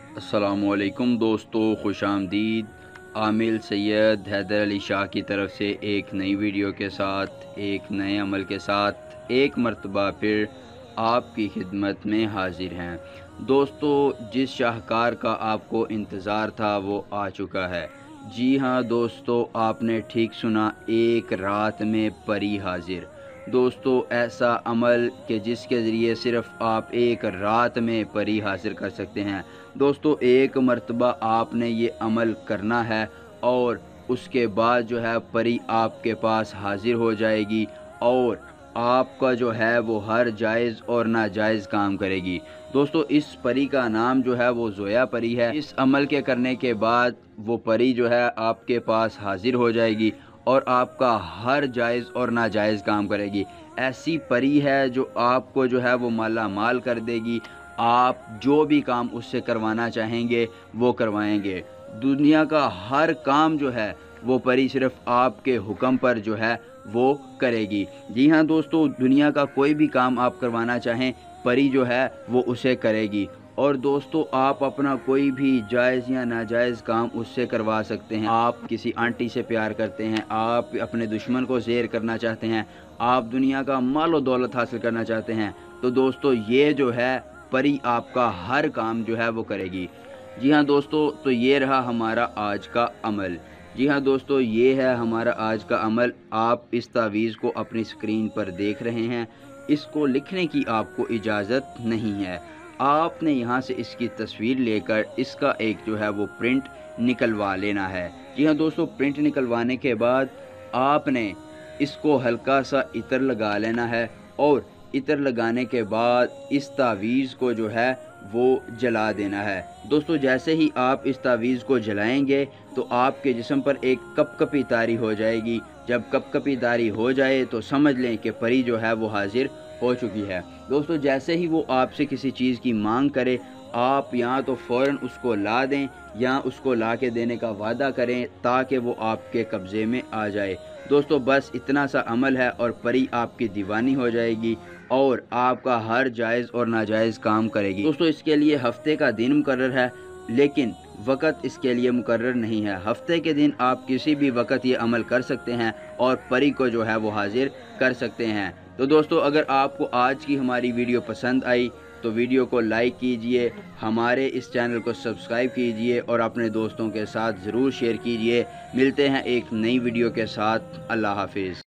अस्सलामुअलैकुम दोस्तों, खुश आमदीद। आमिल सैयद हैदर अली शाह की तरफ से एक नई वीडियो के साथ, एक नए अमल के साथ एक मर्तबा फिर आपकी खिदमत में हाजिर हैं। दोस्तों, जिस शाहकार का आपको इंतज़ार था वो आ चुका है। जी हाँ दोस्तों, आपने ठीक सुना, एक रात में परी हाजिर। दोस्तों, ऐसा अमल कि जिसके ज़रिए सिर्फ़ आप एक रात में परी हासिल कर सकते हैं। दोस्तों, एक मर्तबा आपने ये अमल करना है और उसके बाद जो है परी आपके पास हाजिर हो जाएगी और आपका जो है वो हर जायज़ और नाजायज़ काम करेगी। दोस्तों, इस परी का नाम जो है वो ज़ोया परी है। इस अमल के करने के बाद वो परी जो है आपके पास हाजिर हो जाएगी और आपका हर जायज़ और नाजायज़ काम करेगी। ऐसी परी है जो आपको जो है वो माला माल कर देगी। आप जो भी काम उससे करवाना चाहेंगे वो करवाएंगे। दुनिया का हर काम जो है वो परी सिर्फ़ आपके हुक्म पर जो है वो करेगी। जी हाँ दोस्तों, दुनिया का कोई भी काम आप करवाना चाहें, परी जो है वो उसे करेगी। और दोस्तों, आप अपना कोई भी जायज़ या नाजायज़ काम उससे करवा सकते हैं। आप किसी आंटी से प्यार करते हैं, आप अपने दुश्मन को ज़ेर करना चाहते हैं, आप दुनिया का माल और दौलत हासिल करना चाहते हैं, तो दोस्तों ये जो है परी आपका हर काम जो है वो करेगी। जी हाँ दोस्तों, तो ये रहा हमारा आज का अमल। जी हाँ दोस्तों, ये है हमारा आज का अमल। आप इस तावीज़ को अपनी स्क्रीन पर देख रहे हैं। इसको लिखने की आपको इजाज़त नहीं है। आपने यहाँ से इसकी तस्वीर लेकर इसका एक जो है वो प्रिंट निकलवा लेना है। जी हाँ दोस्तों, प्रिंट निकलवाने के बाद आपने इसको हल्का सा इत्र लगा लेना है और इत्र लगाने के बाद इस तावीज़ को जो है वो जला देना है। दोस्तों, जैसे ही आप इस तावीज़ को जलाएंगे तो आपके जिस्म पर एक कपकपी तारी हो जाएगी। जब कपकपी तारी हो जाए तो समझ लें कि परी जो है वो हाजिर हो चुकी है। दोस्तों, जैसे ही वो आपसे किसी चीज़ की मांग करे, आप या तो फ़ौरन उसको ला दें या उसको ला के देने का वादा करें ताकि वो आपके कब्ज़े में आ जाए। दोस्तों, बस इतना सा अमल है और परी आपकी दीवानी हो जाएगी और आपका हर जायज़ और नाजायज़ काम करेगी। दोस्तों, इसके लिए हफ्ते का दिन मुकर्रर है, लेकिन वक़्त इसके लिए मुकर्रर नहीं है। हफ्ते के दिन आप किसी भी वक़्त ये अमल कर सकते हैं और परी को जो है वो हाजिर कर सकते हैं। तो दोस्तों, अगर आपको आज की हमारी वीडियो पसंद आई तो वीडियो को लाइक कीजिए, हमारे इस चैनल को सब्सक्राइब कीजिए और अपने दोस्तों के साथ ज़रूर शेयर कीजिए। मिलते हैं एक नई वीडियो के साथ। अल्लाह हाफिज़।